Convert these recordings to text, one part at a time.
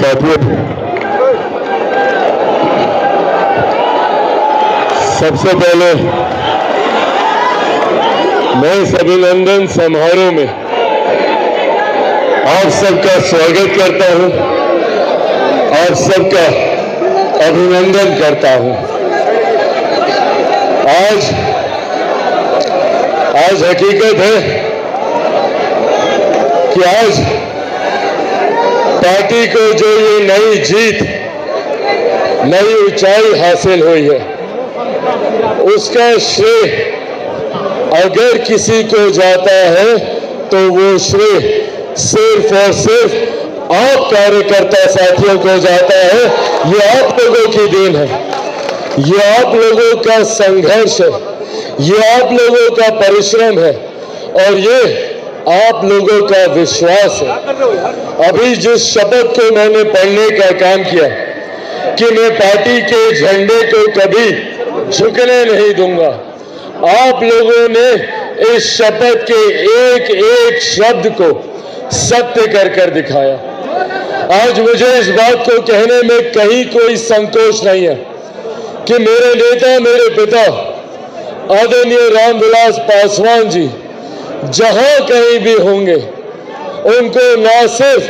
साथियों, सबसे पहले मैं इस अभिनंदन समारोह में आप सबका स्वागत करता हूं और सबका अभिनंदन करता हूं। आज हकीकत है कि आज पार्टी को जो ये नई जीत, नई ऊंचाई हासिल हुई है, उसका श्रेय अगर किसी को जाता है तो वो श्रेय सिर्फ और सिर्फ आप कार्यकर्ता साथियों को जाता है। ये आप लोगों की देन है, ये आप लोगों का संघर्ष है, ये आप लोगों का परिश्रम है और ये आप लोगों का विश्वास है। अभी जिस शपथ को मैंने पढ़ने का काम किया कि मैं पार्टी के झंडे को कभी झुकने नहीं दूंगा, आप लोगों ने इस शपथ के एक एक शब्द को सत्य कर दिखाया। आज मुझे इस बात को कहने में कहीं कोई संकोच नहीं है कि मेरे नेता, मेरे पिता आदरणीय रामविलास पासवान जी जहां कहीं भी होंगे, उनको न सिर्फ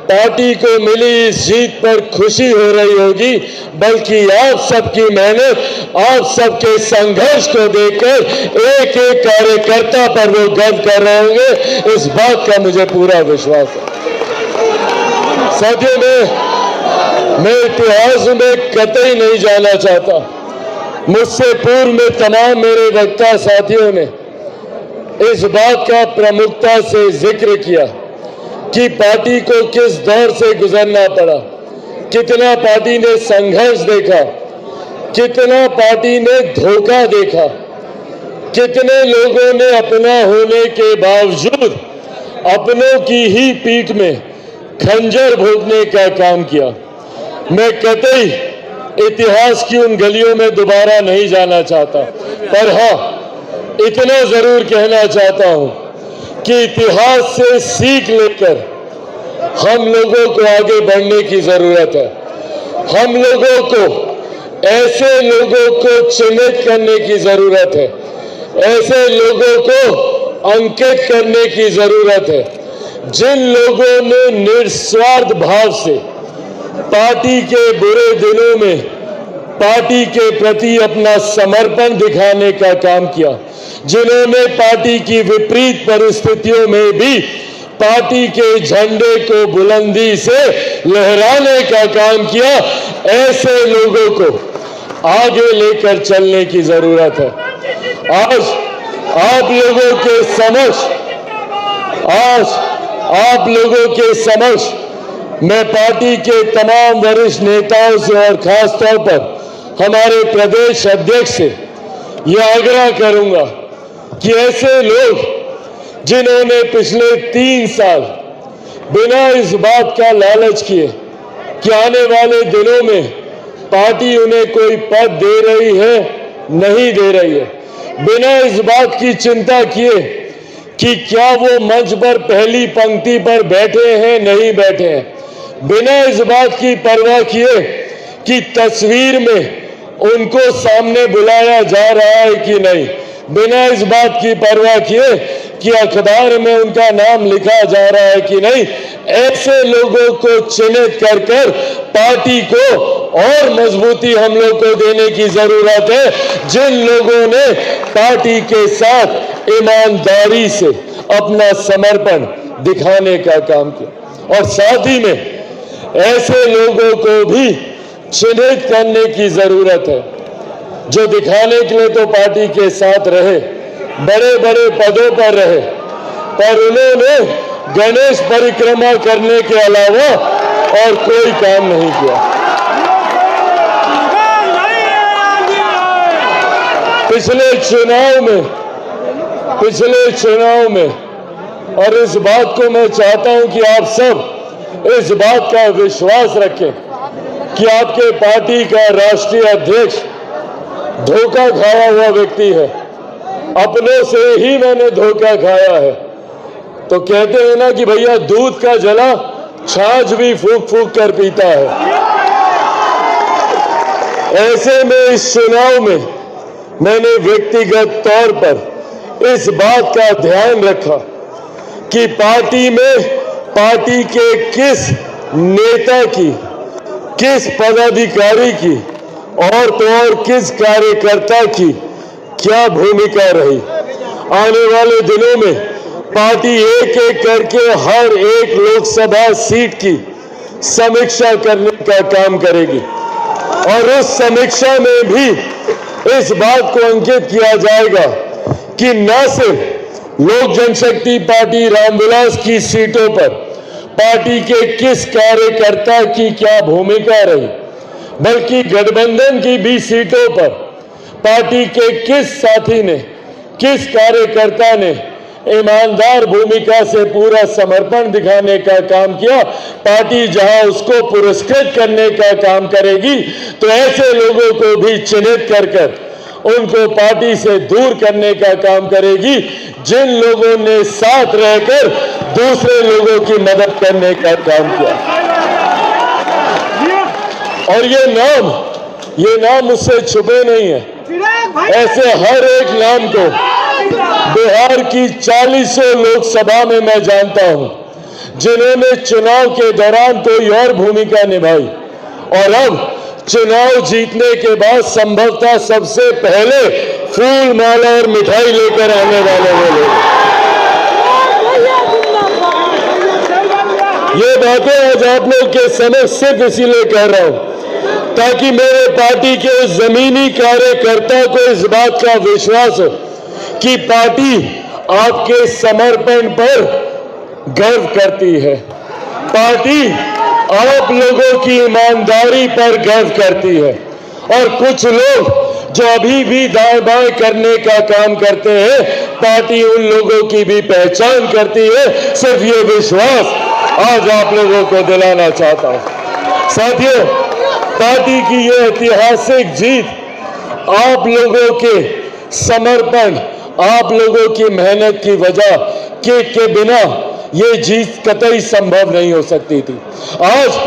पार्टी को मिली इस जीत पर खुशी हो रही होगी, बल्कि आप सबकी मेहनत, आप सबके संघर्ष को देखकर एक एक कार्यकर्ता पर वो गर्व कर रहे होंगे। इस बात का मुझे पूरा विश्वास है। साथियों, मैं इतिहास में कतई नहीं जाना चाहता। मुझसे पूर्व में तमाम मेरे वक्ता साथियों ने इस बात का प्रमुखता से जिक्र किया कि पार्टी को किस दौर से गुजरना पड़ा, कितना पार्टी ने संघर्ष देखा, कितना पार्टी ने धोखा देखा, कितने लोगों ने अपना होने के बावजूद अपनों की ही पीठ में खंजर भोंकने का काम किया। मैं कतई इतिहास की उन गलियों में दोबारा नहीं जाना चाहता, पर हाँ, इतना जरूर कहना चाहता हूं कि इतिहास से सीख लेकर हम लोगों को आगे बढ़ने की जरूरत है। हम लोगों को ऐसे लोगों को चिन्हित करने की जरूरत है, ऐसे लोगों को अंकित करने की जरूरत है जिन लोगों ने निस्वार्थ भाव से पार्टी के बुरे दिनों में पार्टी के प्रति अपना समर्पण दिखाने का काम किया, जिन्होंने पार्टी की विपरीत परिस्थितियों में भी पार्टी के झंडे को बुलंदी से लहराने का काम किया। ऐसे लोगों को आगे लेकर चलने की जरूरत है। आज आप लोगों के समक्ष मैं पार्टी के तमाम वरिष्ठ नेताओं से और खास तौर पर हमारे प्रदेश अध्यक्ष से यह आग्रह करूंगा कि ऐसे लोग जिन्होंने पिछले 3 साल बिना इस बात का लालच किए कि आने वाले दिनों में पार्टी उन्हें कोई पद दे रही है, नहीं दे रही है, बिना इस बात की चिंता किए कि क्या वो मंच पर पहली पंक्ति पर बैठे हैं, नहीं बैठे हैं, बिना इस बात की परवाह किए कि तस्वीर में उनको सामने बुलाया जा रहा है कि नहीं, बिना इस बात की परवाह किए कि अखबार में उनका नाम लिखा जा रहा है कि नहीं, ऐसे लोगों को चिन्हित कर पार्टी को और मजबूती हम लोग को देने की जरूरत है। जिन लोगों ने पार्टी के साथ ईमानदारी से अपना समर्पण दिखाने का काम किया, और साथ ही में ऐसे लोगों को भी चिन्हित करने की जरूरत है जो दिखाने के लिए तो पार्टी के साथ रहे, बड़े बड़े पदों पर रहे, पर उन्होंने गणेश परिक्रमा करने के अलावा और कोई काम नहीं किया। पिछले चुनाव में और इस बात को मैं चाहता हूं कि आप सब इस बात का विश्वास रखें कि आपके पार्टी का राष्ट्रीय अध्यक्ष धोखा खाया हुआ व्यक्ति है। अपने से ही मैंने धोखा खाया है। तो कहते हैं ना कि भैया दूध का जला छाछ भी फूक फूक कर पीता है। ऐसे में इस चुनाव में मैंने व्यक्तिगत तौर पर इस बात का ध्यान रखा कि पार्टी में पार्टी के किस नेता की, किस पदाधिकारी की और तो और किस कार्यकर्ता की क्या भूमिका रही। आने वाले दिनों में पार्टी एक एक करके हर एक लोकसभा सीट की समीक्षा करने का काम करेगी और उस समीक्षा में भी इस बात को अंकित किया जाएगा कि न सिर्फ लोक जनशक्ति पार्टी रामविलास की सीटों पर पार्टी के किस कार्यकर्ता की क्या भूमिका रही, बल्कि गठबंधन की भी सीटों पर पार्टी के किस साथी ने, किस कार्यकर्ता ने ईमानदार भूमिका से पूरा समर्पण दिखाने का काम किया। पार्टी जहां उसको पुरस्कृत करने का काम करेगी तो ऐसे लोगों को भी चिन्हित कर उनको पार्टी से दूर करने का काम करेगी जिन लोगों ने साथ रहकर दूसरे लोगों की मदद करने का काम किया। और ये नाम मुझसे छुपे नहीं है। ऐसे हर एक नाम को बिहार की 40 लोकसभा में मैं जानता हूं जिन्होंने चुनाव के दौरान कोई और भूमिका निभाई और अब चुनाव जीतने के बाद संभवतः सबसे पहले फूल माला और मिठाई लेकर आने वाले वो लोग। ये बातें आज आप लोग के समक्ष सिर्फ इसीलिए कह रहा हूं ताकि मेरे पार्टी के उस जमीनी कार्यकर्ता को इस बात का विश्वास हो कि पार्टी आपके समर्पण पर गर्व करती है, पार्टी आप लोगों की ईमानदारी पर गर्व करती है। और कुछ लोग जो अभी भी दाएं बाएं करने का काम करते हैं, पार्टी उन लोगों की भी पहचान करती है। सिर्फ ये विश्वास आज आप लोगों को दिलाना चाहता हूं। साथियों, पार्टी की ये ऐतिहासिक जीत आप लोगों के समर्पण, आप लोगों की मेहनत की वजह के बिना ये जीत कतई संभव नहीं हो सकती थी। आज